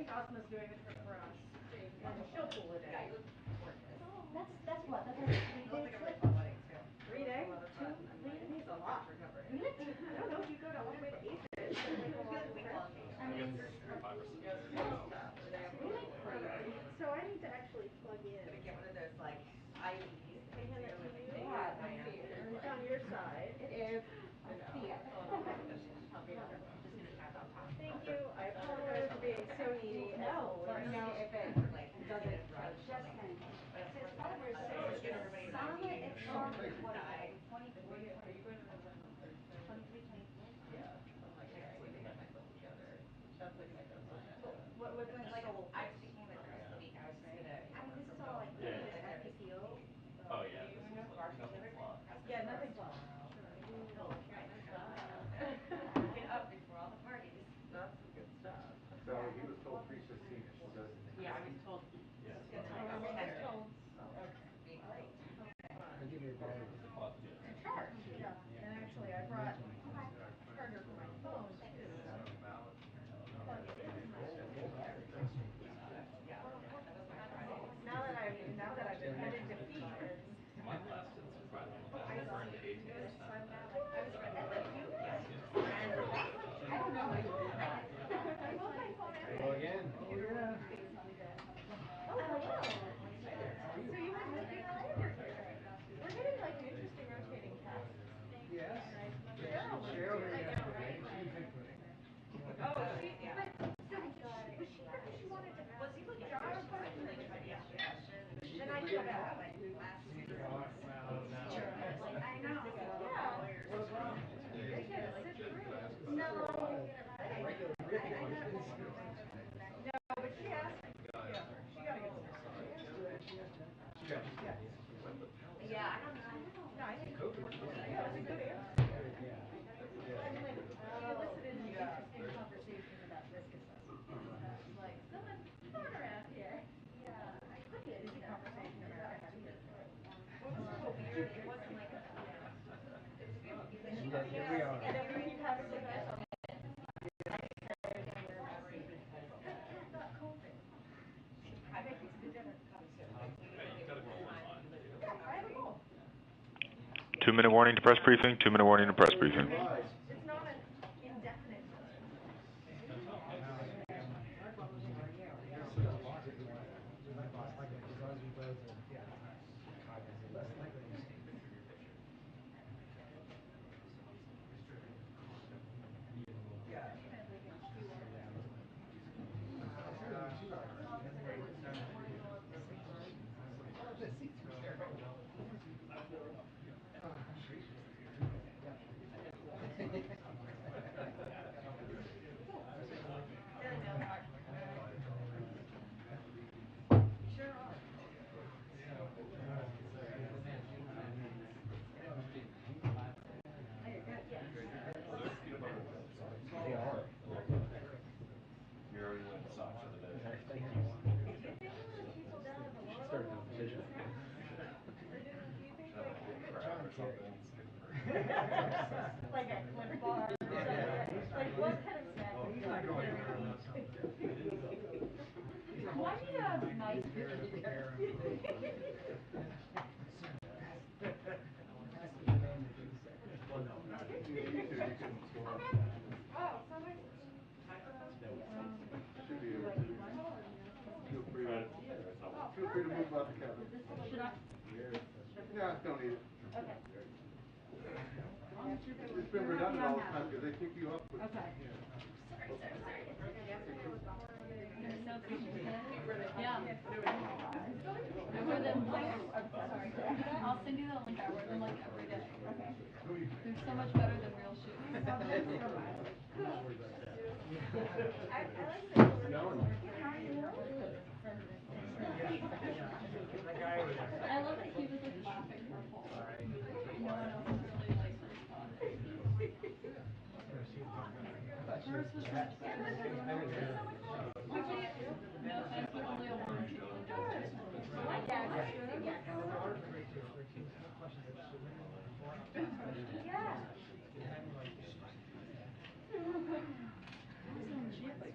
think Asma's doing it for us, and she'll pull it in. Yeah, you look gorgeous. That's what? That's like a 3 It looks day like a trip? really fun wedding too. 3 day, A lot of two, fun. it needs a lot. Recovery. Really? I don't know if you go to all the way to Asia, it's gonna take a It feels long like a week trip. long vacation. I mean, Yeah, it's really tough. The day I'm really? So I need to actually plug in. gonna get one of those like IVs Can I hand that to you? Yeah, let me see. It's on your side. It is. I know. See ya. Oh no, I'm just gonna tap on top. Thank you. I apologize for being so needy. No, let me know if it Like doesn't rush. just send. But Says it's Oliver so says get everybody an some IV. it's from Like, what is die. it, 24, Are you going to the wedding on Thursday? 23, 24? Yeah. I'm like, okay, I need to get myself together. That's like my deadline. What Like, I was thinking like the rest of the week I was just gonna, I mean, this is all like this FPPO. Oh yeah, you this going to is Barcelona nothing's together? locked. Yeah, nothing's lost. Get up before all the parties. That's some good stuff. So he was told 3:15ish, so that's. Yeah, I was told Yeah. it's gonna like I was told. be great. I'll give you a battery. But yeah. To charge, yeah. And actually, I brought a charger for my phone too. Plug it in. Now that I've admitted defeat, Mine lasted surprisingly long. I We're see. into 18 this time. I was ready. Yes. I don't know. I hold my phone out. Go again. Oh yeah. Oh, hello. So you must have been all over here. We're getting like an interesting rotating cast. Yes. Cheryl was Cheryl, here. yeah. Oh, but so was she here because she wanted to Was ask he like John a like question? trying to ask you questions? Then I feel bad. Like last season. I know. Yeah. They can sit through. No. No, but she asked. Yeah, she got a good Yeah, I don't know. No, I think yeah, it was a good answer. And like she elicited an interesting conversation about risk assessment. Like someone's fun around here. Yeah, I could be an easy conversation about how to. What was so weird? It wasn't like a Here we are. And then we keep having to guess on I make it to the dinner. Hey, you've got a goal in mind. Yeah, I have a goal. 2-minute warning to press briefing. 2-minute warning to press briefing. It's not an indefinite. They are. You already went sock for the day. Thank you. People down at the lower Start a level. competition. Do you think Have like like a crab or something. like a bar? Like what kind of snack? He's not going anywhere. Why do you have nice Well, no. You can score. Oh, somebody. Should be able to. Feel free to. Feel free to move about the cabinet. Should I? Yeah, don't need it. Okay. It's been redundant all the time because they pick you up with. Okay. No pictures. Yeah. I wear them like, sorry. I'll send you the link. I wear them like every day. Okay. They're so much better than real shoes. I like the I love that he was like laughing her whole. No one else is really like responding. Hers was so much better than everyone else's. No offense, but only a woman can really judge it. Yeah. She had like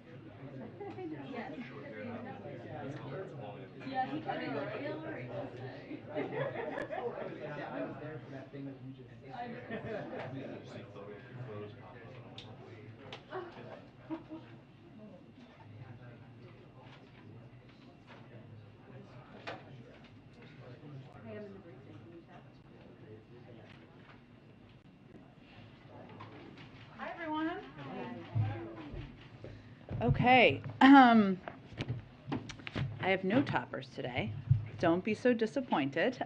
Okay. I have no toppers today. Don't be so disappointed.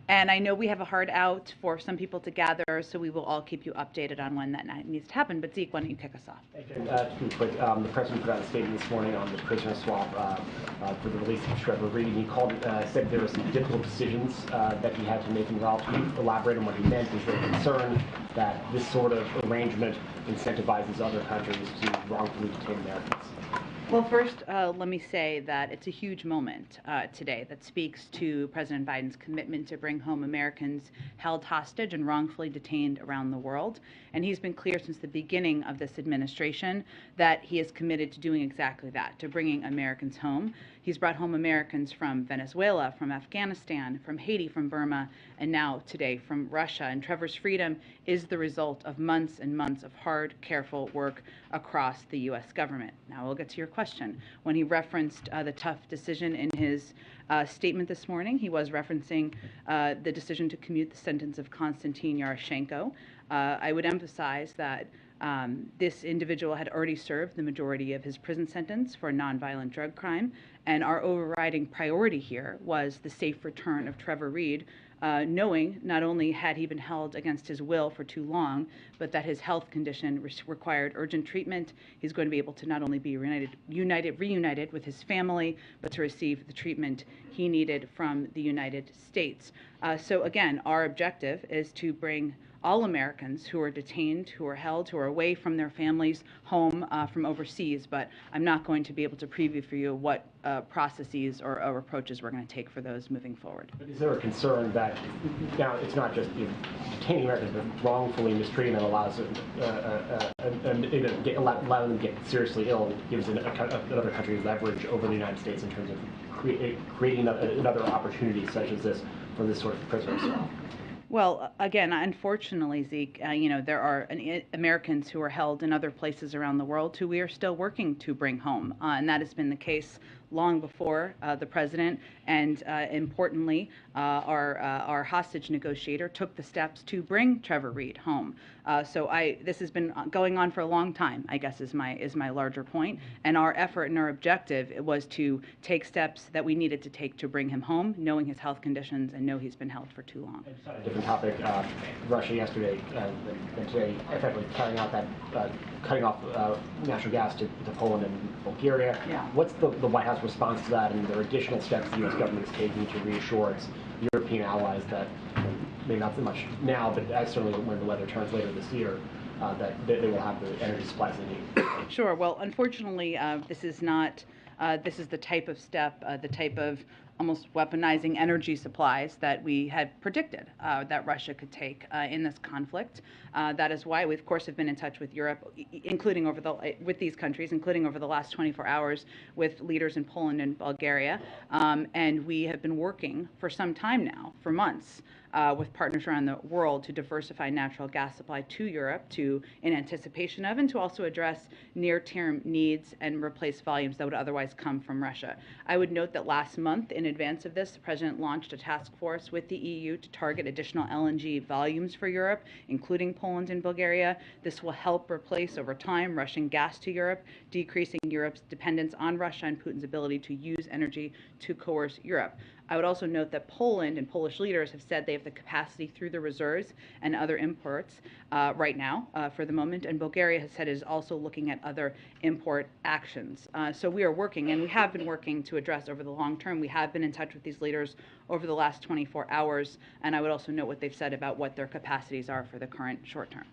And I know we have a hard out for some people to gather, so we will all keep you updated on when that night needs to happen. But Zeke, why don't you kick us off? To be quick, the president put out a statement this morning on the prisoner swap for the release of Trevor Reed. He said there were some difficult decisions that he had to make involved. Can you elaborate on what he meant? Is there a concern that this sort of arrangement incentivizes other countries to wrongfully detain Americans? Well, first, let me say that it's a huge moment today that speaks to President Biden's commitment to bring home Americans held hostage and wrongfully detained around the world. And he's been clear since the beginning of this administration that he is committed to doing exactly that, to bringing Americans home. He's brought home Americans from Venezuela, from Afghanistan, from Haiti, from Burma, and now today from Russia. And Trevor's freedom is the result of months and months of hard, careful work across the U.S. government. Now we'll get to your question. When he referenced the tough decision in his statement this morning, he was referencing the decision to commute the sentence of Konstantin Yaroshenko. I would emphasize that this individual had already served the majority of his prison sentence for a nonviolent drug crime, and our overriding priority here was the safe return of Trevor Reed, knowing not only had he been held against his will for too long, but that his health condition required urgent treatment. He's going to be able to not only be reunited with his family, but to receive the treatment he needed from the United States. So again, our objective is to bring all Americans who are detained, who are held, who are away from their families, home from overseas, but I'm not going to be able to preview for you what processes or approaches we're going to take for those moving forward. But is there a concern that now it's not just detaining Americans, but wrongfully mistreating them allows allow them to get seriously ill, gives another country leverage over the United States in terms of creating another opportunity such as this for this sort of prisoners? Well, again, unfortunately, Zeke, there are Americans who are held in other places around the world who we are still working to bring home. And that has been the case long before the president and importantly, our hostage negotiator took the steps to bring Trevor Reed home. This has been going on for a long time, I guess is my larger point. And our effort and our objective was to take steps that we needed to take to bring him home, knowing his health conditions and know he's been held for too long. On a different topic, Russia yesterday and today effectively cutting off natural gas to Poland and Bulgaria. Yeah. What's the White House response to that, and there are additional steps the U.S. government is taking to reassure its European allies that, maybe not so much now, but certainly when the weather turns later this year, that they will have the energy supplies they need? Sure. Well, unfortunately, this is not. This is the type of step, the type of almost weaponizing energy supplies that we had predicted that Russia could take in this conflict. That is why we, of course, have been in touch with Europe, including with these countries, including over the last 24 hours with leaders in Poland and Bulgaria. And we have been working for some time now, for months, with partners around the world to diversify natural gas supply to Europe in anticipation of and to also address near-term needs and replace volumes that would otherwise come from Russia. I would note that last month, in advance of this, the President launched a task force with the EU to target additional LNG volumes for Europe, including Poland and Bulgaria. This will help replace over time Russian gas to Europe, decreasing Europe's dependence on Russia and Putin's ability to use energy to coerce Europe. I would also note that Poland and Polish leaders have said they have the capacity through the reserves and other imports right now for the moment, and Bulgaria has said it is also looking at other import actions. So we are working, and we have been working to address over the long term. We have been in touch with these leaders over the last 24 hours, and I would also note what they've said about what their capacities are for the current short term.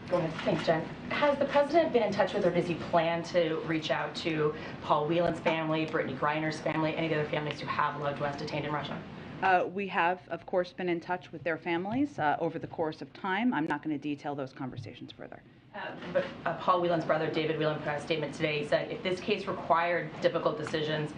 Go ahead. Thanks, Jen. Has the president been in touch with, or does he plan to reach out to Paul Whelan's family, Brittany Griner's family, any of the other families who have loved ones detained in Russia? We have, of course, been in touch with their families over the course of time. I'm not going to detail those conversations further. But Paul Whelan's brother, David Whelan, put out a statement today. He said if this case required difficult decisions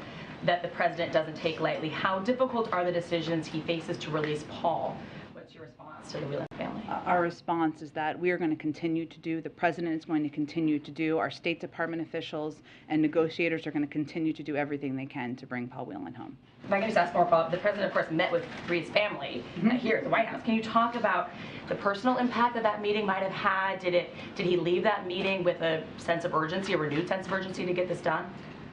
that the president doesn't take lightly, how difficult are the decisions he faces to release Paul? What's your response? response to the Whelan family? Our response is that we are going to continue to do, the president is going to continue to do, our State Department officials and negotiators are going to continue to do everything they can to bring Paul Whelan home. If I can just ask more follow-up, the president, of course, met with Reed's family here at the White House. Can you talk about the personal impact that meeting might have had? Did he leave that meeting with a sense of urgency, a renewed sense of urgency to get this done?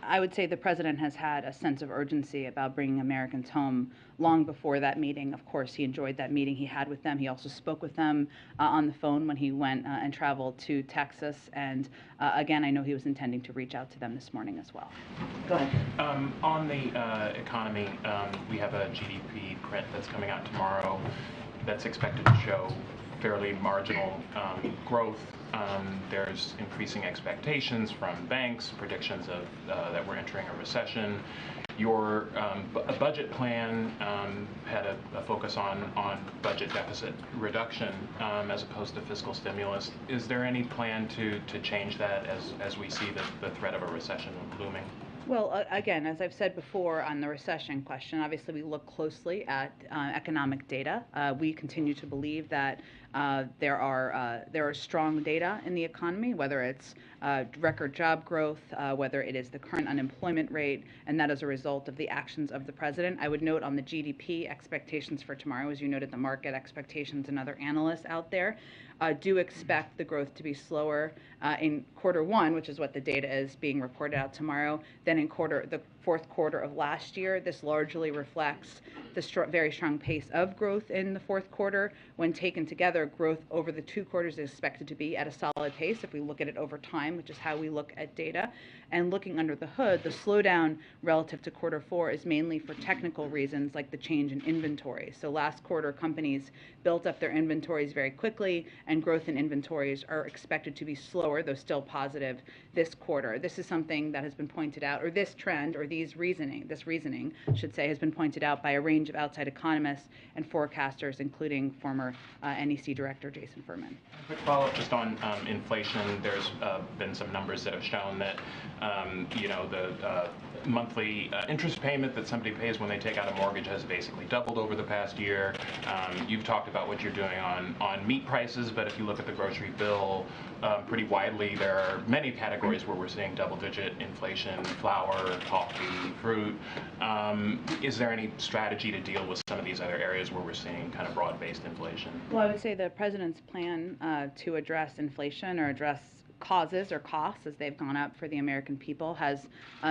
I would say the president has had a sense of urgency about bringing Americans home long before that meeting. Of course, he enjoyed that meeting he had with them. He also spoke with them on the phone when he went and traveled to Texas. And again, I know he was intending to reach out to them this morning as well. Go ahead. On the economy, we have a GDP print that's coming out tomorrow that's expected to show fairly marginal growth. There's increasing expectations from banks, predictions of that we're entering a recession. Your budget plan had a focus on budget deficit reduction as opposed to fiscal stimulus. Is there any plan to change that as we see the threat of a recession looming? Well, again, as I've said before on the recession question, obviously we look closely at economic data. We continue to believe that there are strong data in the economy, whether it's record job growth, whether it is the current unemployment rate, and that is a result of the actions of the president. I would note on the GDP expectations for tomorrow, as you noted, the market expectations and other analysts out there do expect the growth to be slower in quarter one, which is what the data is being reported out tomorrow, than in the fourth quarter of last year. This largely reflects the very strong pace of growth in the fourth quarter. When taken together, growth over the 2 quarters is expected to be at a solid pace if we look at it over time, which is how we look at data. And looking under the hood, the slowdown relative to quarter four is mainly for technical reasons like the change in inventory. So last quarter, companies built up their inventories very quickly, and growth in inventories are expected to be slower, though still positive, this quarter. This is something that has been pointed out, or this trend, or this reasoning, should say, has been pointed out by a range of outside economists and forecasters, including former NEC Director Jason Furman. Quick follow-up just on inflation. There's been some numbers that have shown that the monthly interest payment that somebody pays when they take out a mortgage has basically doubled over the past year. You've talked about what you're doing on meat prices, but if you look at the grocery bill pretty widely, there are many categories where we're seeing double-digit inflation: flour, coffee, fruit. Is there any strategy to deal with some of these other areas where we're seeing kind of broad-based inflation? Well, I would say the president's plan to address inflation or address causes or costs as they've gone up for the American people has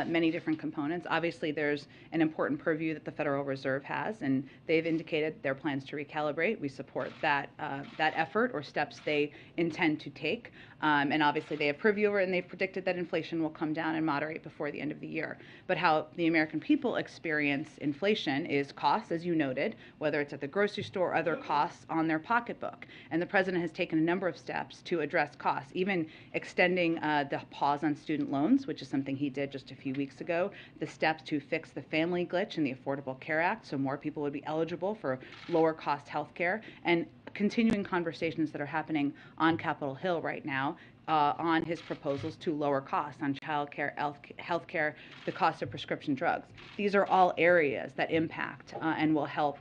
many different components. Obviously, there's an important purview that the Federal Reserve has, and they've indicated their plans to recalibrate. We support that effort or steps they intend to take. And obviously, they have purview over it, and they've predicted that inflation will come down and moderate before the end of the year. But how the American people experience inflation is costs, as you noted, whether it's at the grocery store or other costs on their pocketbook. And the president has taken a number of steps to address costs, even extending the pause on student loans, which is something he did just a few weeks ago, the steps to fix the family glitch in the Affordable Care Act so more people would be eligible for lower cost health care, and continuing conversations that are happening on Capitol Hill right now on his proposals to lower costs on child care, health care, the cost of prescription drugs. These are all areas that impact and will help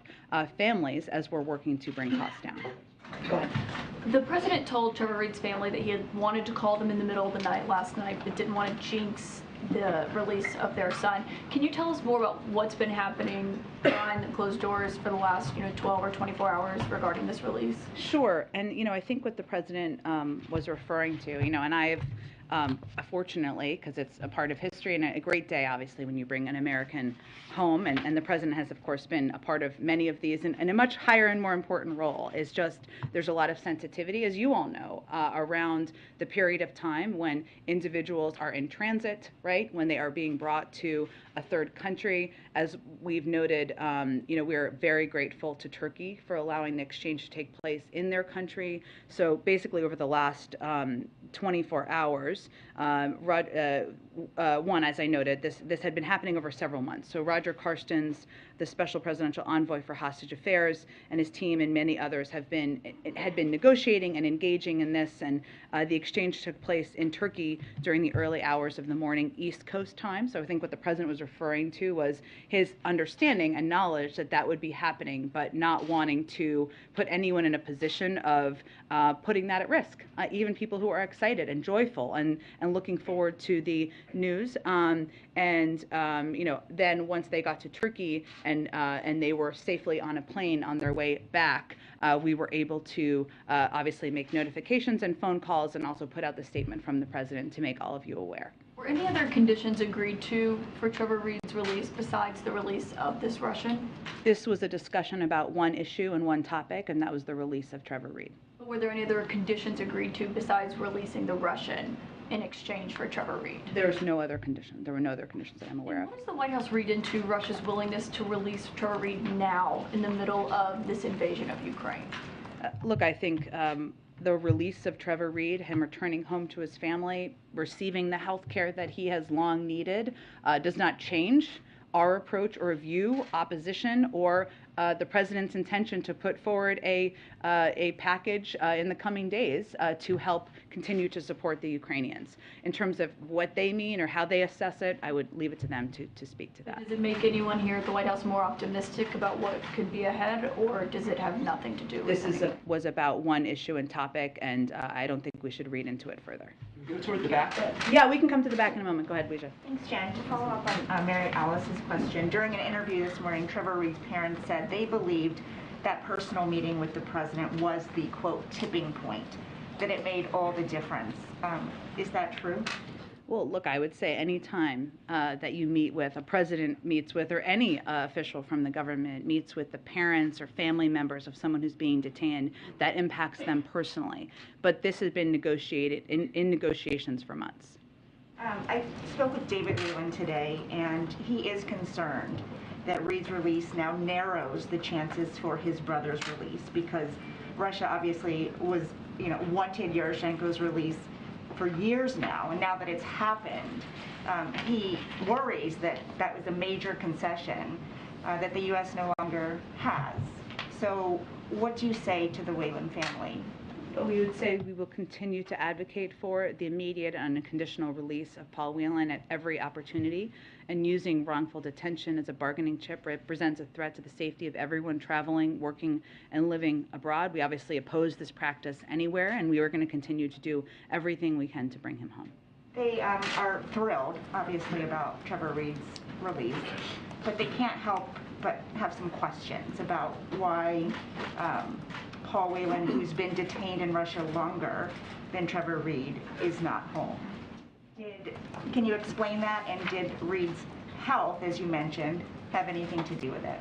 families as we're working to bring costs down. Go ahead. The president told Trevor Reed's family that he had wanted to call them in the middle of the night last night, but didn't want to jinx the release of their son. Can you tell us more about what's been happening behind the closed doors for the last 12 or 24 hours regarding this release? Sure. And, I think what the president was referring to, and I have, fortunately, because it's a part of history and a great day, obviously, when you bring an American home, and the president has, of course, been a part of many of these, and a much higher and more important role is just there's a lot of sensitivity, as you all know, around the period of time when individuals are in transit, right, when they are being brought to a third country. As we've noted, we're very grateful to Turkey for allowing the exchange to take place in their country. So basically over the last 24 hours. One, as I noted, this had been happening over several months. So Roger Carstens, the Special Presidential Envoy for Hostage Affairs, and his team and many others had been negotiating and engaging in this, and the exchange took place in Turkey during the early hours of the morning East Coast time. So I think what the president was referring to was his understanding and knowledge that that would be happening, but not wanting to put anyone in a position of putting that at risk, even people who are excited and joyful and looking forward to the news. Then once they got to Turkey and they were safely on a plane on their way back, we were able to obviously make notifications and phone calls and also put out the statement from the president to make all of you aware. Were any other conditions agreed to for Trevor Reed's release besides the release of this Russian? This was a discussion about one issue and one topic, and that was the release of Trevor Reed. But were there any other conditions agreed to besides releasing the Russian in exchange for Trevor Reed? There's no other condition. There were no other conditions that I'm aware of. What does the White House read into Russia's willingness to release Trevor Reed now in the middle of this invasion of Ukraine? Look, I think the release of Trevor Reed, him returning home to his family, receiving the health care that he has long needed, does not change our approach or view, opposition, or the president's intention to put forward a package in the coming days to help continue to support the Ukrainians. In terms of what they mean or how they assess it, I would leave it to them to speak to that. Does it make anyone here at the White House more optimistic about what could be ahead, or does it have nothing to do with This was about one issue and topic, and I don't think we should read into it further. Go toward the back. Yeah, we can come to the back in a moment. Go ahead, Weija. Thanks, Jen. To follow up on Mary Alice's question, during an interview this morning, Trevor Reed's parents said they believed that personal meeting with the president was the, quote, tipping point, that it made all the difference. Is that true? Well, look, I would say any time that you meet with, a president meets with, or any official from the government meets with the parents or family members of someone who's being detained, that impacts them personally. But this has been negotiated in negotiations for months. I spoke with David Whelan today, and he is concerned that Reed's release now narrows the chances for his brother's release, because Russia obviously was, wanted Yaroshenko's release for years now, and now that it's happened, he worries that that was a major concession that the U.S. no longer has. So what do you say to the Whelan family? We would say we will continue to advocate for the immediate and unconditional release of Paul Whelan at every opportunity, and using wrongful detention as a bargaining chip represents a threat to the safety of everyone traveling, working, and living abroad. We obviously oppose this practice anywhere, and we are going to continue to do everything we can to bring him home. They are thrilled, obviously, about Trevor Reed's release, but they can't help but have some questions about why Paul Whelan, who's been detained in Russia longer than Trevor Reed, is not home. Can you explain that, and did Reed's health, as you mentioned, have anything to do with it?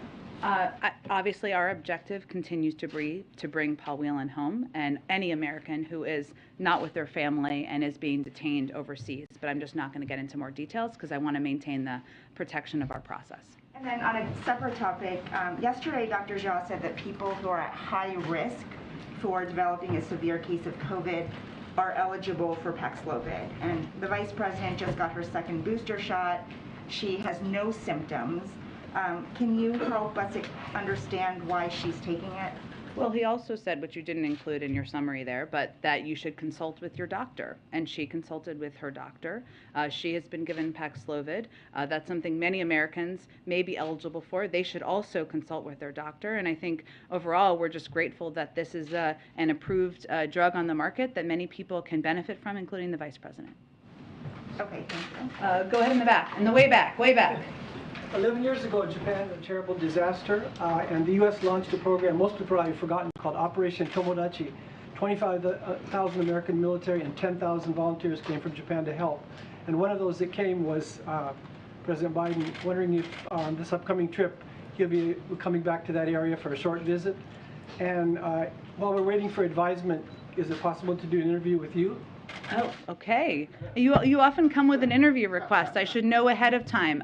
Obviously, our objective continues to be to bring Paul Whelan home, and any American who is not with their family and is being detained overseas. But I'm just not going to get into more details because I want to maintain the protection of our process. And then on a separate topic, yesterday Dr. Jha said that people who are at high risk for developing a severe case of COVID are eligible for Paxlovid. And the Vice President just got her second booster shot. She has no symptoms. Can you help us understand why she's taking it? Well, he also said, which you didn't include in your summary there, but that you should consult with your doctor. And she consulted with her doctor. She has been given Paxlovid. That's something many Americans may be eligible for. They should also consult with their doctor. And I think overall, we're just grateful that this is an approved drug on the market that many people can benefit from, including the Vice President. Okay, thank you. Go ahead in the back, in the way back, way back. 11 years ago, Japan had a terrible disaster, and the U.S. launched a program most people probably have forgotten called Operation Tomodachi. 25,000 American military and 10,000 volunteers came from Japan to help. And one of those that came was President Biden, wondering if on this upcoming trip he'll be coming back to that area for a short visit. And while we're waiting for advisement, is it possible to do an interview with you? Oh, okay. You often come with an interview request. I should know ahead of time.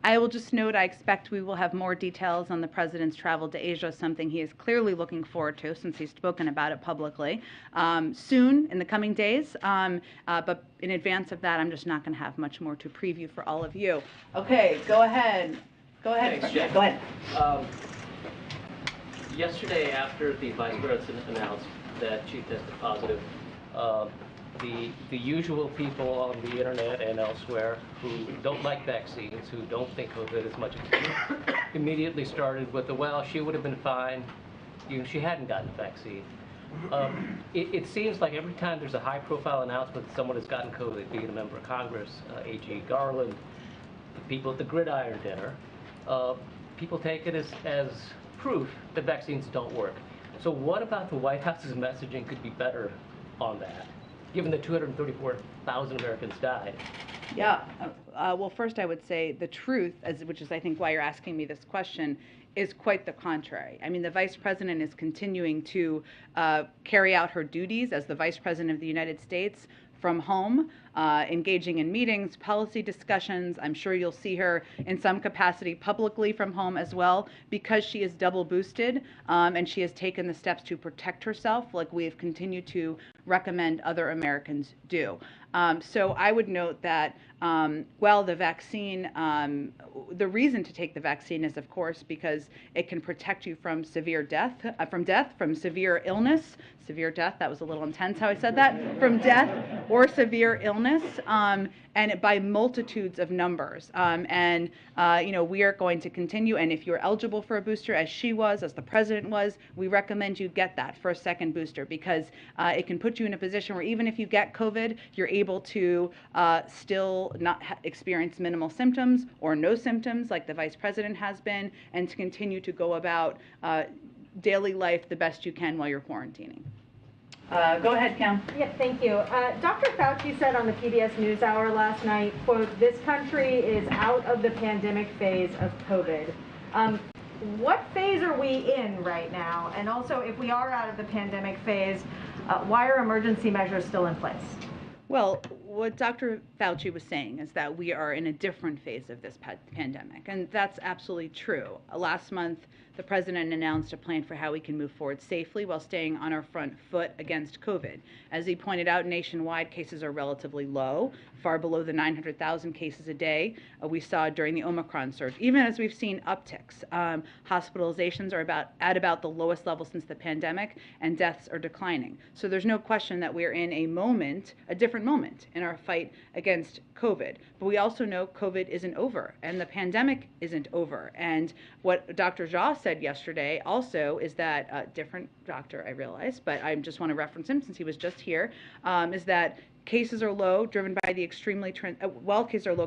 I will just note I expect we will have more details on the president's travel to Asia, something he is clearly looking forward to since he's spoken about it publicly, soon in the coming days. But in advance of that, I'm just not going to have much more to preview for all of you. Okay, go ahead. Go ahead. Thanks, Yeah, Jen. go ahead. Yesterday, after the Vice President announced that she tested positive, the usual people on the internet and elsewhere who don't like vaccines, who don't think of it as much, immediately started with the, well, she would have been fine, she hadn't gotten the vaccine. It seems like every time there's a high-profile announcement that someone has gotten COVID, being a member of Congress, A.G. Garland, the people at the Gridiron Dinner, people take it as proof that vaccines don't work. So what about the White House's messaging could be better on that, given that 234,000 Americans died? Yeah. Well, first I would say the truth, which is I think why you're asking me this question, is quite the contrary. I mean, the Vice President is continuing to carry out her duties as the Vice President of the United States from home, engaging in meetings, policy discussions. I'm sure you'll see her in some capacity publicly from home as well, because she is double boosted and she has taken the steps to protect herself like we have continued to recommend other Americans do. So I would note that well, the vaccine, the reason to take the vaccine is, of course, because it can protect you from severe death, from severe illness, severe death, that was a little intense how I said that, from death or severe illness, and by multitudes of numbers. We are going to continue, and if you're eligible for a booster, as she was, as the president was, we recommend you get that for a second booster, because it can put you in a position where even if you get COVID, you're able to still not experience minimal symptoms or no symptoms like the Vice President has been, and to continue to go about daily life the best you can while you're quarantining. Go ahead, Kim. Yeah, thank you. Dr. Fauci said on the PBS NewsHour last night, quote, "This country is out of the pandemic phase of COVID." What phase are we in right now? And also, if we are out of the pandemic phase, why are emergency measures still in place? Well, what Dr. Fauci was saying is that we are in a different phase of this pandemic, and that's absolutely true. Last month, the president announced a plan for how we can move forward safely while staying on our front foot against COVID. As he pointed out, nationwide cases are relatively low, far below the 900,000 cases a day we saw during the Omicron surge. Even as we've seen upticks, hospitalizations are at about the lowest level since the pandemic, and deaths are declining. So there's no question that we're in a different moment in our fight against COVID. But we also know COVID isn't over, and the pandemic isn't over. And what Dr. Jha said yesterday also is that, different doctor, I realize, but I just want to reference him since he was just here, is that cases are low, driven by the extremely, cases are low,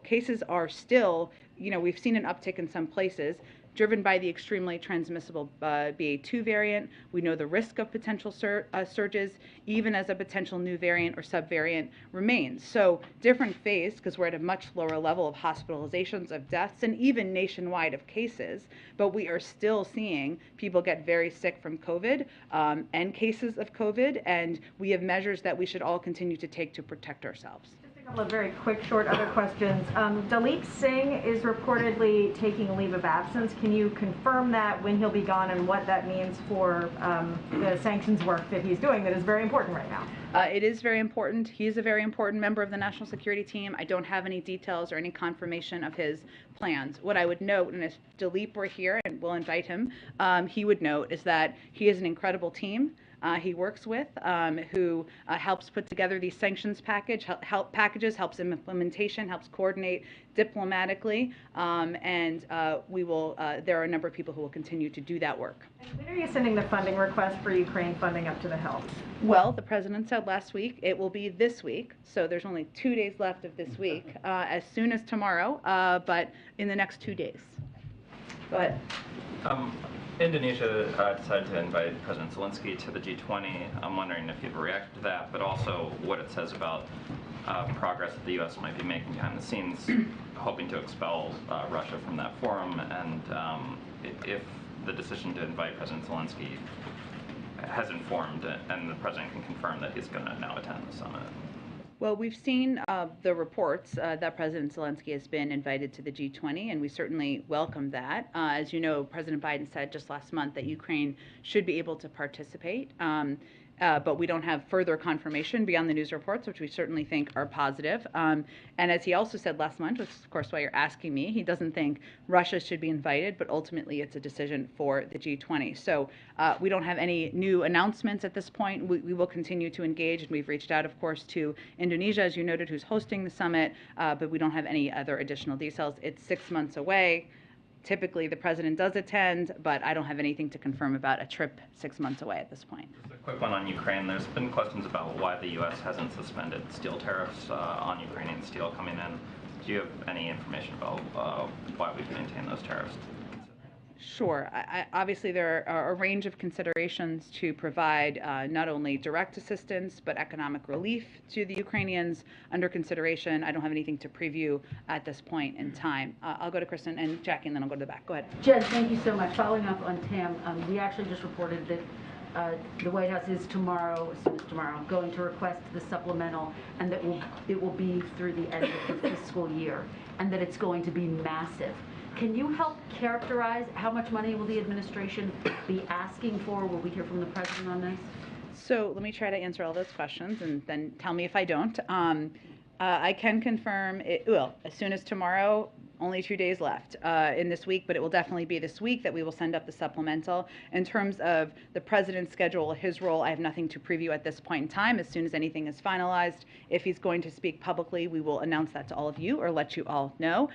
cases are still, we've seen an uptick in some places, driven by the extremely transmissible BA.2 variant. We know the risk of potential surges, even as a potential new variant or subvariant remains. So different phase, because we're at a much lower level of hospitalizations, of deaths, and even nationwide of cases, but we are still seeing people get very sick from COVID and cases of COVID, and we have measures that we should all continue to take to protect ourselves. A couple of very quick, short other questions. Dalit Singh is reportedly taking a leave of absence. Can you confirm that, when he'll be gone, and what that means for the sanctions work that he's doing that is very important right now? It is very important. He is a very important member of the national security team. I don't have any details or any confirmation of his plans. What I would note, and if Dalit were here, and we'll invite him, he would note, is that he is an incredible team he works with, who helps put together these sanctions packages, helps in implementation, helps coordinate diplomatically, and we will. There are a number of people who will continue to do that work. And when are you sending the funding request for Ukraine funding up to the Hill? Well, the president said last week it will be this week, so there's only 2 days left of this week, as soon as tomorrow, but in the next 2 days. Go ahead. Indonesia decided to invite President Zelensky to the G20. I'm wondering if you've reacted to that, but also what it says about progress that the U.S. might be making behind the scenes, hoping to expel Russia from that forum, and if the decision to invite President Zelensky has informed, and the president can confirm that he's going to now attend the summit? Well, we've seen the reports that President Zelensky has been invited to the G20, and we certainly welcome that. As you know, President Biden said just last month that Ukraine should be able to participate. But we don't have further confirmation beyond the news reports, which we certainly think are positive. And as he also said last month, which is of course why you're asking me, he doesn't think Russia should be invited, but ultimately it's a decision for the G20. So we don't have any new announcements at this point. We will continue to engage, and we've reached out, of course, to Indonesia, as you noted, who's hosting the summit, but we don't have any other additional details. It's 6 months away. Typically, the president does attend, but I don't have anything to confirm about a trip 6 months away at this point. Just a quick one on Ukraine. There's been questions about why the U.S. hasn't suspended steel tariffs on Ukrainian steel coming in. Do you have any information about why we've maintained those tariffs? Sure. Obviously, there are a range of considerations to provide not only direct assistance, but economic relief to the Ukrainians under consideration. I don't have anything to preview at this point in time. I'll go to Kristen and Jackie, and then I'll go to the back. Go ahead. Jen, thank you so much. Following up on Tam, we actually just reported that the White House is tomorrow, as soon as tomorrow, going to request the supplemental, and that it will be through the end of the fiscal year, and that it's going to be massive. Can you help characterize how much money will the administration be asking for? Will we hear from the president on this? So let me try to answer all those questions, and then tell me if I don't. I can confirm it, well, as soon as tomorrow. Only 2 days left in this week, but it will definitely be this week that we will send up the supplemental. In terms of the president's schedule, his role, I have nothing to preview at this point in time. As soon as anything is finalized, if he's going to speak publicly, we will announce that to all of you or let you all know.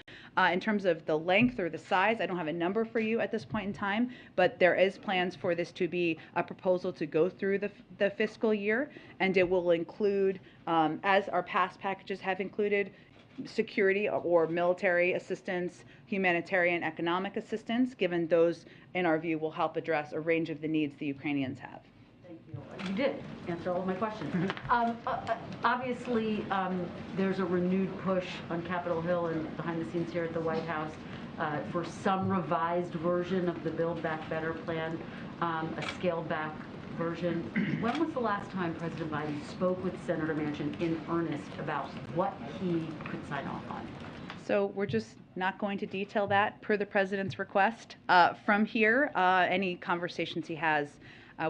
In terms of the length or the size, I don't have a number for you at this point in time, but there is plans for this to be a proposal to go through the fiscal year, and it will include, as our past packages have included, security or military assistance, humanitarian economic assistance, given those, in our view, will help address a range of the needs the Ukrainians have. Thank you. You did answer all of my questions. Obviously, there's a renewed push on Capitol Hill and behind the scenes here at the White House for some revised version of the Build Back Better plan, a scaled back version. When was the last time President Biden spoke with Senator Manchin in earnest about what he could sign off on? So we're just not going to detail that per the president's request. From here, any conversations he has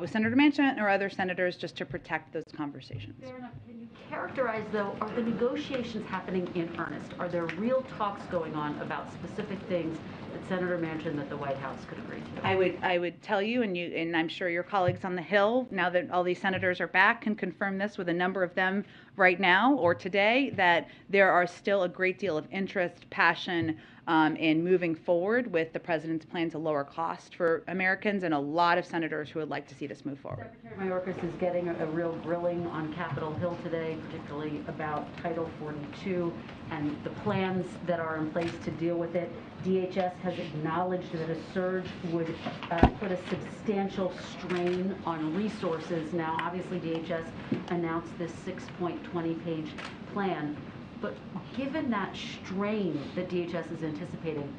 with Senator Manchin or other senators, just to protect those conversations. Fair enough. Can you characterize, though, are the negotiations happening in earnest? Are there real talks going on about specific things that Senator Manchin that the White House could agree to? I would tell you, and I'm sure your colleagues on the Hill, now that all these senators are back, can confirm this with a number of them right now or today, that there are still a great deal of interest, passion, in moving forward with the president's plan to lower cost for Americans, and a lot of senators who would like to see this move forward. Secretary Mayorkas is getting a real grilling on Capitol Hill today, particularly about Title 42 and the plans that are in place to deal with it. DHS has acknowledged that a surge would put a substantial strain on resources. Now, obviously, DHS announced this 6.20-page plan. But given that strain that DHS is anticipating,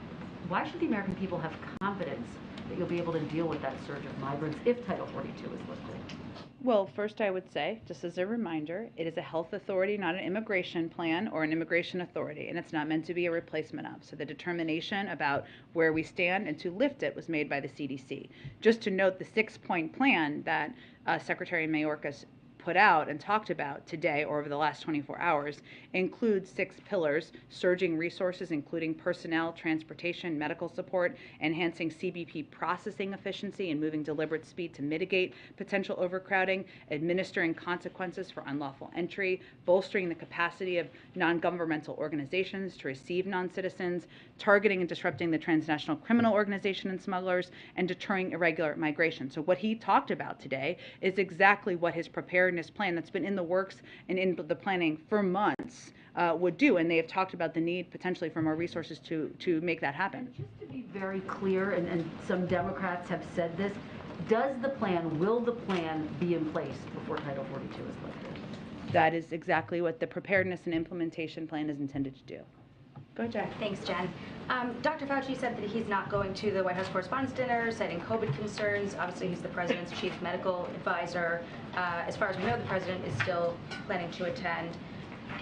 why should the American people have confidence that you'll be able to deal with that surge of migrants if Title 42 is lifted? Well, first I would say, just as a reminder, it is a health authority, not an immigration plan or an immigration authority, and it's not meant to be a replacement of. So the determination about where we stand and to lift it was made by the CDC. Just to note, the 6-point plan that Secretary Mayorkas put out and talked about today or over the last 24 hours includes 6 pillars: surging resources, including personnel, transportation, medical support, enhancing CBP processing efficiency and moving deliberate speed to mitigate potential overcrowding, administering consequences for unlawful entry, bolstering the capacity of non-governmental organizations to receive non-citizens, targeting and disrupting the transnational criminal organization and smugglers, and deterring irregular migration. So what he talked about today is exactly what his preparedness plan that's been in the works and in the planning for months would do, and they have talked about the need potentially for more resources to make that happen. And just to be very clear, and some Democrats have said this, will the plan be in place before Title 42 is lifted? That is exactly what the preparedness and implementation plan is intended to do. Go ahead, Jack. Thanks, Jen. Dr. Fauci said that he's not going to the White House Correspondents' Dinner, citing COVID concerns. Obviously, he's the president's chief medical advisor. As far as we know, the president is still planning to attend.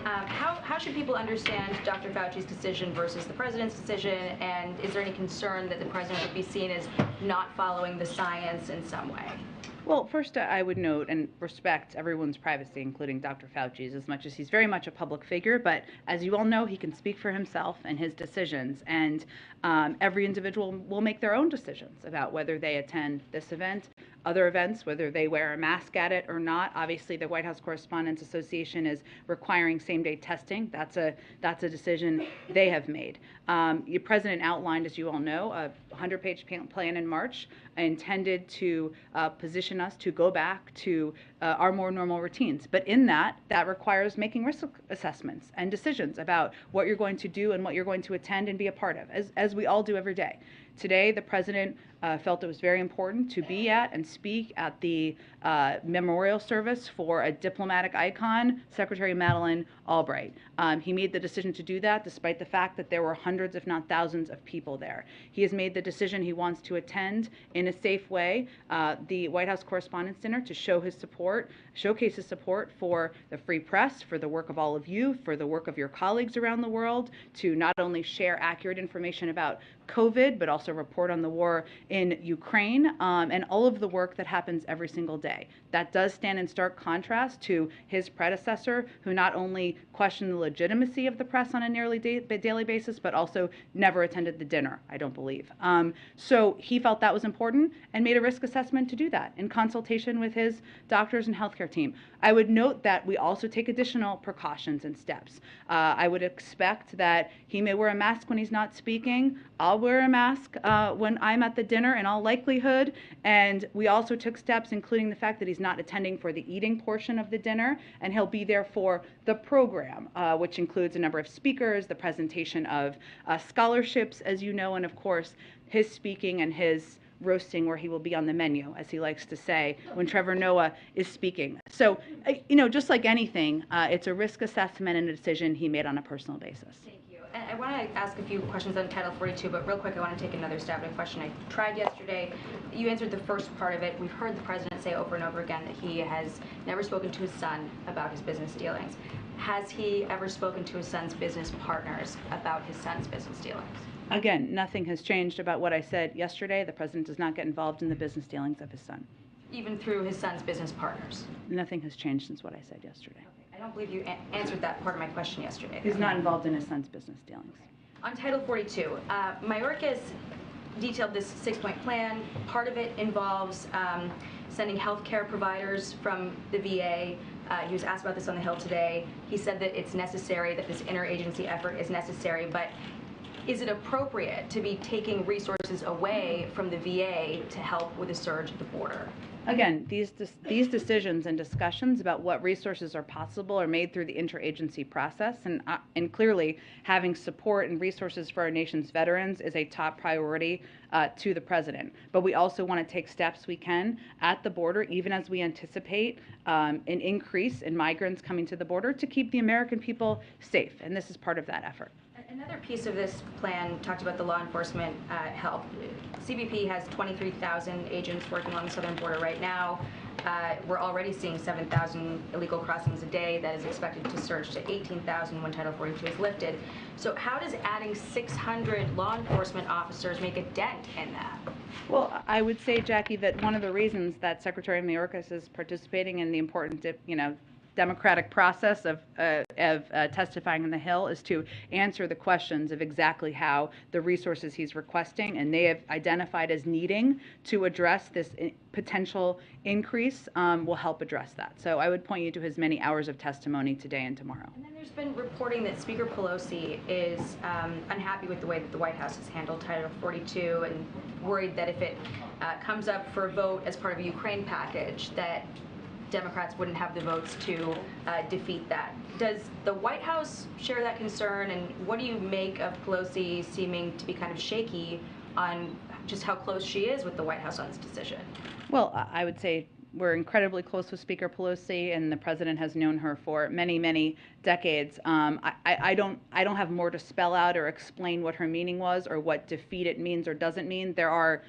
How should people understand Dr. Fauci's decision versus the president's decision, and is there any concern that the president would be seen as not following the science in some way? Well, first, I would note and respect everyone's privacy, including Dr. Fauci's, as much as he's very much a public figure. But as you all know, he can speak for himself and his decisions. And every individual will make their own decisions about whether they attend this event, other events, whether they wear a mask at it or not. Obviously, the White House Correspondents Association is requiring same-day testing. That's a decision they have made. The president outlined, as you all know, a 100-page plan in March intended to position us to go back to our more normal routines. But in that requires making risk assessments and decisions about what you're going to do and what you're going to attend and be a part of, as we all do every day. Today, the president felt it was very important to be at and speak at the memorial service for a diplomatic icon, Secretary Madeleine Albright. He made the decision to do that despite the fact that there were hundreds, if not thousands, of people there. He has made the decision he wants to attend in a safe way the White House Correspondents' Dinner to show his support, showcase his support for the free press, for the work of all of you, for the work of your colleagues around the world, to not only share accurate information about COVID, but also report on the war in Ukraine, and all of the work that happens every single day. That does stand in stark contrast to his predecessor, who not only questioned the legitimacy of the press on a nearly daily basis, but also never attended the dinner, I don't believe. So he felt that was important and made a risk assessment to do that in consultation with his doctors and healthcare team. I would note that we also take additional precautions and steps. I would expect that he may wear a mask when he's not speaking. I'll wear a mask when I'm at the dinner in all likelihood. And we also took steps, including the fact that he's not attending for the eating portion of the dinner, and he'll be there for the program, which includes a number of speakers, the presentation of scholarships, as you know, and of course, his speaking and his roasting, where he will be on the menu, as he likes to say, when Trevor Noah is speaking. So, just like anything, it's a risk assessment and a decision he made on a personal basis. Thank you. And I want to ask a few questions on Title 42, but real quick, I want to take another stab at a question I tried yesterday. You answered the first part of it. We've heard the president say over and over again that he has never spoken to his son about his business dealings. Has he ever spoken to his son's business partners about his son's business dealings? Again, nothing has changed about what I said yesterday. The president does not get involved in the business dealings of his son. Even through his son's business partners? Nothing has changed since what I said yesterday. Okay. I don't believe you answered that part of my question yesterday. He's not involved in his son's business dealings. On Title 42, Mayorkas detailed this 6-point plan. Part of it involves sending health care providers from the VA. He was asked about this on the Hill today. He said that it's necessary, that this interagency effort is necessary, but is it appropriate to be taking resources away from the VA to help with the surge at the border? Again, these decisions and discussions about what resources are possible are made through the interagency process, and clearly having support and resources for our nation's veterans is a top priority to the president. But we also want to take steps we can at the border, even as we anticipate an increase in migrants coming to the border, to keep the American people safe, and this is part of that effort. Another piece of this plan talked about the law enforcement help. CBP has 23,000 agents working along the southern border right now. We're already seeing 7,000 illegal crossings a day. That is expected to surge to 18,000 when Title 42 is lifted. So how does adding 600 law enforcement officers make a dent in that? Well, I would say, Jackie, that one of the reasons that Secretary Mayorkas is participating in the important, democratic process of testifying on the Hill is to answer the questions of exactly how the resources he's requesting and they have identified as needing to address this potential increase will help address that. So I would point you to his many hours of testimony today and tomorrow. And then there's been reporting that Speaker Pelosi is unhappy with the way that the White House has handled Title 42 and worried that if it comes up for a vote as part of a Ukraine package, that Democrats wouldn't have the votes to defeat that. Does the White House share that concern, and what do you make of Pelosi seeming to be kind of shaky on just how close she is with the White House on this decision? Well, I would say We're incredibly close with Speaker Pelosi, and the president has known her for many, many decades. I don't have more to spell out or explain what her meaning was or what defeat it means or doesn't mean. There are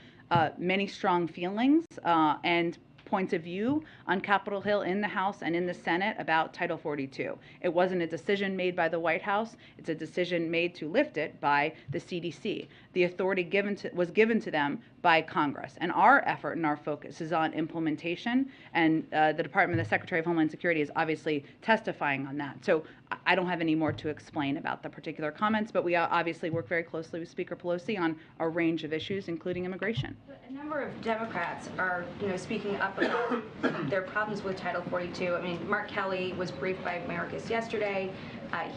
many strong feelings and points of view on Capitol Hill in the House and in the Senate about Title 42. It wasn't a decision made by the White House. It's a decision made to lift it by the CDC. The authority was given to them by Congress. And our effort and our focus is on implementation, and the Secretary of Homeland Security is obviously testifying on that. So I don't have any more to explain about the particular comments, but we obviously work very closely with Speaker Pelosi on a range of issues, including immigration. A number of Democrats are, speaking up about their problems with Title 42. I mean, Mark Kelly was briefed by Americus yesterday.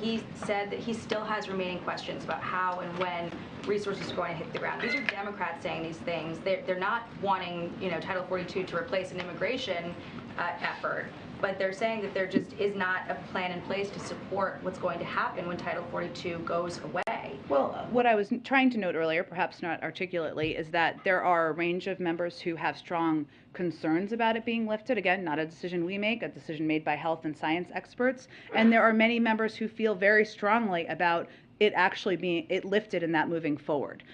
He said that he still has remaining questions about how and when resources are going to hit the ground. These are Democrats saying these things. They're not wanting, Title 42 to replace an immigration effort, but they're saying that there just is not a plan in place to support what's going to happen when Title 42 goes away. Well, what I was trying to note earlier, perhaps not articulately, is that there are a range of members who have strong concerns about it being lifted. Again, not a decision we make, a decision made by health and science experts. And there are many members who feel very strongly about it actually being lifted and that moving forward.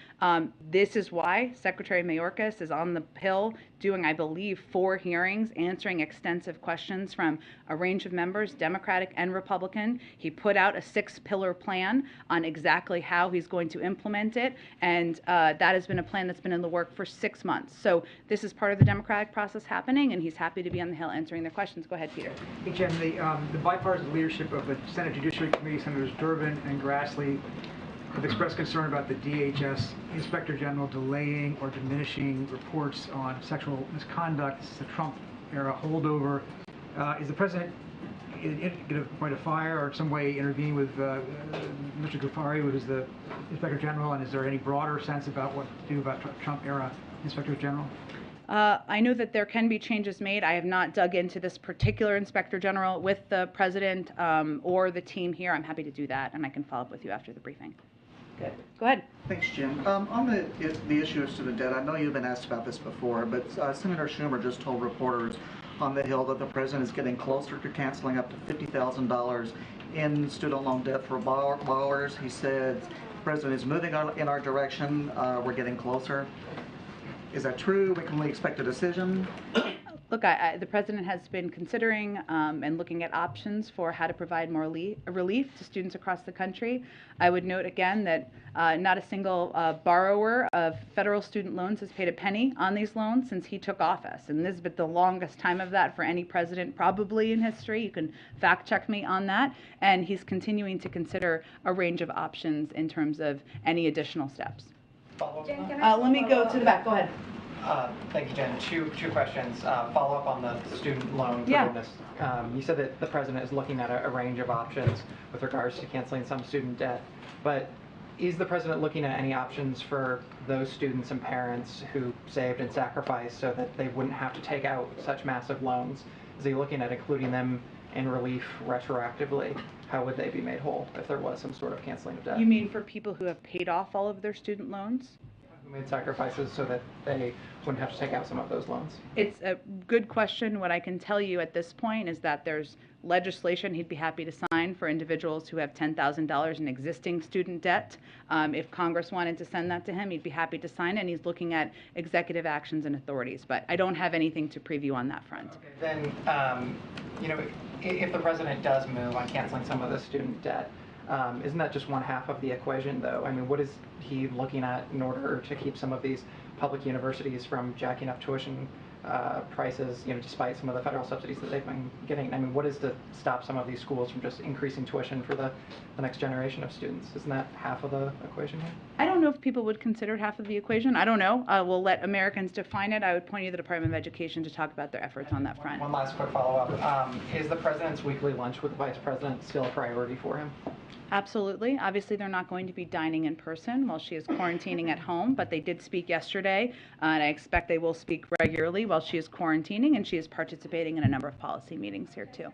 This is why Secretary Mayorkas is on the Hill doing, I believe, 4 hearings, answering extensive questions from a range of members, Democratic and Republican. He put out a 6-pillar plan on exactly how he's going to implement it, and that has been a plan that's been in the work for 6 months. So this is part of the democratic process happening, and he's happy to be on the Hill answering their questions. Go ahead, Peter. Hey, Jen, the bipartisan leadership of the Senate Judiciary Committee, Senators Durbin and Grassley, have expressed concern about the DHS Inspector General delaying or diminishing reports on sexual misconduct. This is a Trump-era holdover. Is the president going to point a fire or some way intervene with Mr. Ghaffari, who is the Inspector General, and is there any broader sense about what to do about Trump-era Inspectors General? I know that there can be changes made. I have not dug into this particular Inspector General with the president or the team here. I'm happy to do that, and I can follow up with you after the briefing. Good. Go ahead. Thanks, Jim. On the issue of student debt, I know you've been asked about this before, but Senator Schumer just told reporters on the Hill that the president is getting closer to canceling up to $50,000 in student loan debt for borrowers. He said the president is moving in our direction. We're getting closer. Is that true? Can we expect a decision? Look, the president has been considering and looking at options for how to provide more relief to students across the country. I would note again that not a single borrower of federal student loans has paid a penny on these loans since he took office. And this has been the longest time of that for any president probably in history. You can fact check me on that. And he's continuing to consider a range of options in terms of any additional steps. Let me go to the back. Go ahead. Thank you, Jen. Two questions. Follow up on the student loan forgiveness. You said that the president is looking at a range of options with regards to canceling some student debt, but is the president looking at any options for those students and parents who saved and sacrificed so that they wouldn't have to take out such massive loans? Is he looking at including them in relief retroactively? How would they be made whole if there was some sort of canceling of debt? You mean for people who have paid off all of their student loans? Who made sacrifices so that they wouldn't have to take out some of those loans? It's a good question. What I can tell you at this point is that there's legislation he'd be happy to sign for individuals who have $10,000 in existing student debt. If Congress wanted to send that to him, he'd be happy to sign it, and he's looking at executive actions and authorities. But I don't have anything to preview on that front. Okay, then, if the president does move on canceling some of the student debt, isn't that just one half of the equation, though? I mean, what is he looking at in order to keep some of these public universities from jacking up tuition prices, despite some of the federal subsidies that they've been getting? I mean, what is to stop some of these schools from just increasing tuition for the next generation of students? Isn't that half of the equation here? I don't know if people would consider it half of the equation. I don't know. We'll let Americans define it. I would point you to the Department of Education to talk about their efforts on that front. One last quick follow-up. Is the president's weekly lunch with the vice president still a priority for him? Absolutely. Obviously, they're not going to be dining in person while she is quarantining at home, but they did speak yesterday, and I expect they will speak regularly while she is quarantining, and she is participating in a number of policy meetings here, too.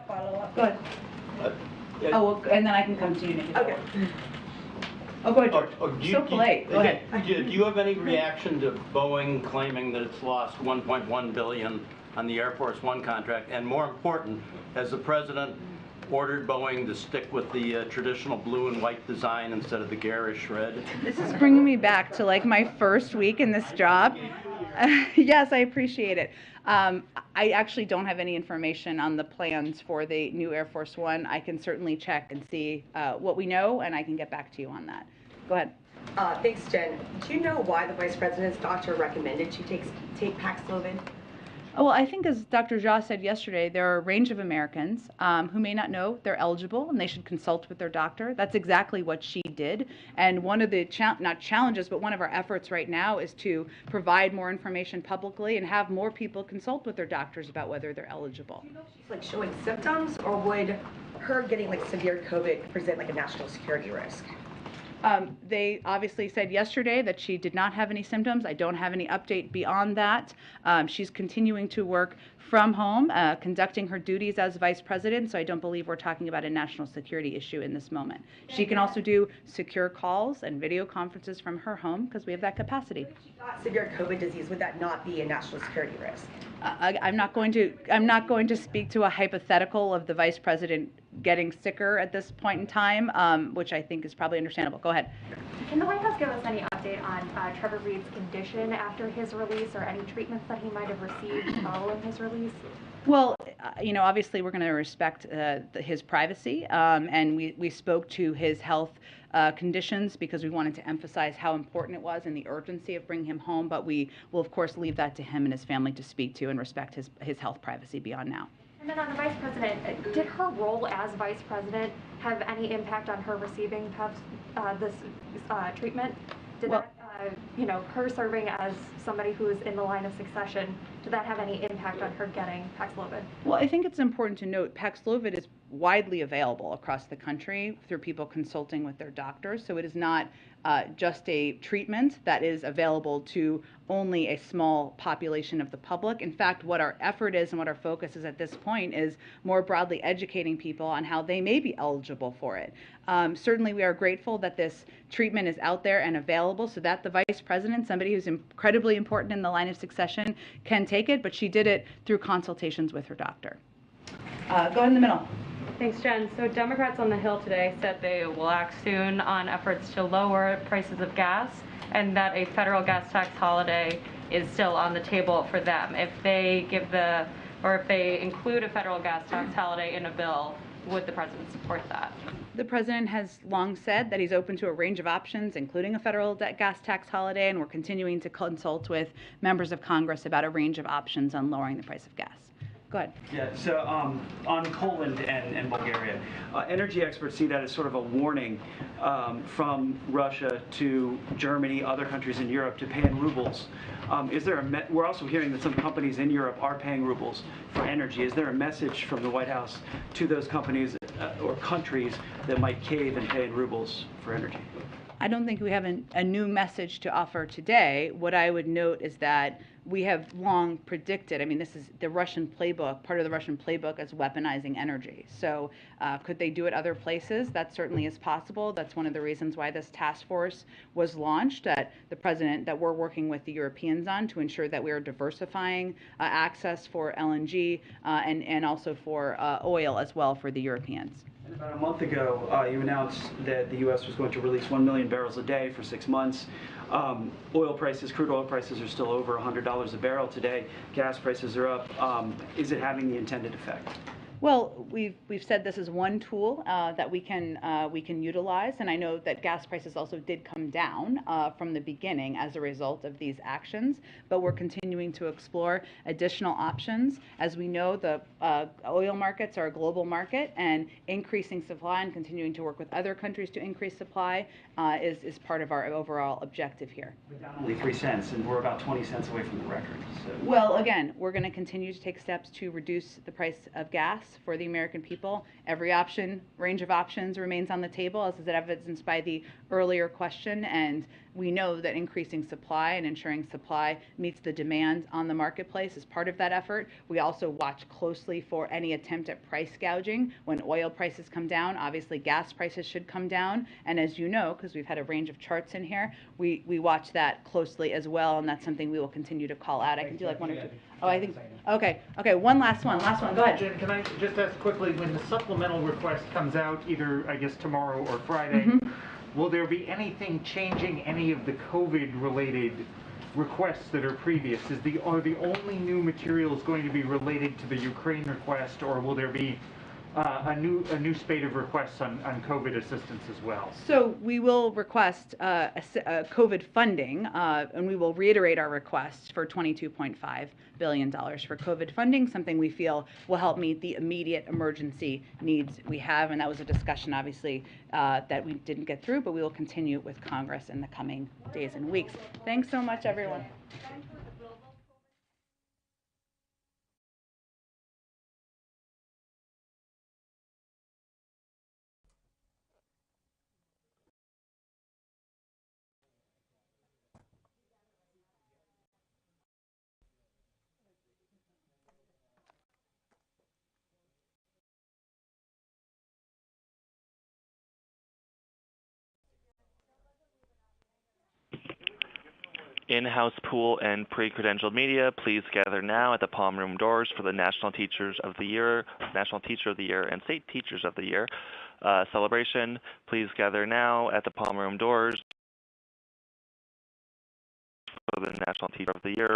Follow up. Go ahead. And then I can come to you, Nikki. Okay. Oh, go ahead. So polite. Go ahead. Do you have any reaction to Boeing claiming that it's lost $1.1 billion on the Air Force One contract? And more important, has the President ordered Boeing to stick with the traditional blue and white design instead of the garish red? This is bringing me back to like my first week in this job. Yes, I appreciate it. I actually don't have any information on the plans for the new Air Force One. I can certainly check and see what we know, and I can get back to you on that. Go ahead. Thanks, Jen. Do you know why the Vice President's doctor recommended she take Paxlovid? Well, I think as Dr. Jha said yesterday, there are a range of Americans who may not know they're eligible and they should consult with their doctor. That's exactly what she did. And one of the, not challenges, but one of our efforts right now is to provide more information publicly and have more people consult with their doctors about whether they're eligible. Do you know if she's like showing symptoms, or would her getting like severe COVID present like a national security risk? They obviously said yesterday that she did not have any symptoms. I don't have any update beyond that. She's continuing to work from home, conducting her duties as vice president, so I don't believe we're talking about a national security issue in this moment. She can also do secure calls and video conferences from her home because we have that capacity. If she got severe COVID disease, would that not be a national security risk? I'm not going to speak to a hypothetical of the vice president getting sicker at this point in time, which I think is probably understandable. Go ahead. Can the White House give us any update on Trevor Reed's condition after his release, or any treatments that he might have received following his release? Well, obviously we're going to respect his privacy, and we spoke to his health conditions because we wanted to emphasize how important it was and the urgency of bringing him home, but we will of course leave that to him and his family to speak to and respect his health privacy beyond now. And then on the vice president, did her role as vice president have any impact on her receiving this treatment? Did her serving as somebody who is in the line of succession, did that have any impact on her getting Paxlovid? Well, I think it's important to note Paxlovid is widely available across the country through people consulting with their doctors, so it is not just a treatment that is available to only a small population of the public. In fact, what our effort is and what our focus is at this point is more broadly educating people on how they may be eligible for it. Certainly, we are grateful that this treatment is out there and available so that the vice president, somebody who's incredibly important in the line of succession, can take it, but she did it through consultations with her doctor. Go ahead in the middle. Thanks, Jen. So Democrats on the Hill today said they will act soon on efforts to lower prices of gas, and that a federal gas tax holiday is still on the table for them. If they if they include a federal gas tax holiday in a bill, would the president support that? The president has long said that he's open to a range of options, including a federal gas tax holiday, and we're continuing to consult with members of Congress about a range of options on lowering the price of gas. Go ahead. Yeah, so on Poland and Bulgaria, energy experts see that as sort of a warning from Russia to Germany, other countries in Europe to pay in rubles. We're also hearing that some companies in Europe are paying rubles for energy. Is there a message from the White House to those companies or countries that might cave and pay in rubles for energy? I don't think we have a new message to offer today. What I would note is that we have long predicted, this is the Russian playbook, part of the Russian playbook is weaponizing energy. So could they do it other places? That certainly is possible. That's one of the reasons why this task force was launched, that we're working with the Europeans on to ensure that we are diversifying access for LNG and also for oil as well for the Europeans. And about a month ago, you announced that the U.S. was going to release 1 million barrels a day for 6 months. Crude oil prices are still over $100 a barrel today. Gas prices are up. Is it having the intended effect? Well, we've said this is one tool that we can utilize, and I know that gas prices also did come down from the beginning as a result of these actions, but we're continuing to explore additional options. As we know, the oil markets are a global market, and increasing supply and continuing to work with other countries to increase supply is part of our overall objective here. We're down only 3 cents, and we're about 20 cents away from the record. So. Well, again, we're going to continue to take steps to reduce the price of gas for the American people. Every range of options remains on the table, as is evidenced by the earlier question, and we know that increasing supply and ensuring supply meets the demand on the marketplace is part of that effort. We also watch closely for any attempt at price gouging. When oil prices come down, obviously gas prices should come down, and as you know, because we've had a range of charts in here, we watch that closely as well, and that's something we will continue to call out. I can do like one or two. Oh, I think, okay, one last one, go ahead. Jen, can I just ask quickly, when the supplemental request comes out, either, I guess, tomorrow or Friday, will there be anything changing any of the COVID-related requests that are previous? Are the only new materials going to be related to the Ukraine request, or will there be a new spate of requests on COVID assistance as well? So we will request COVID funding, and we will reiterate our request for $22.5 billion for COVID funding, something we feel will help meet the immediate emergency needs we have. And that was a discussion, obviously, that we didn't get through, but we will continue with Congress in the coming days and weeks. Thanks so much, everyone. In-house pool and pre-credentialed media, please gather now at the Palm Room doors for the National Teachers of the Year, National Teacher of the Year, and State Teachers of the Year celebration. Please gather now at the Palm Room doors for the National Teacher of the Year,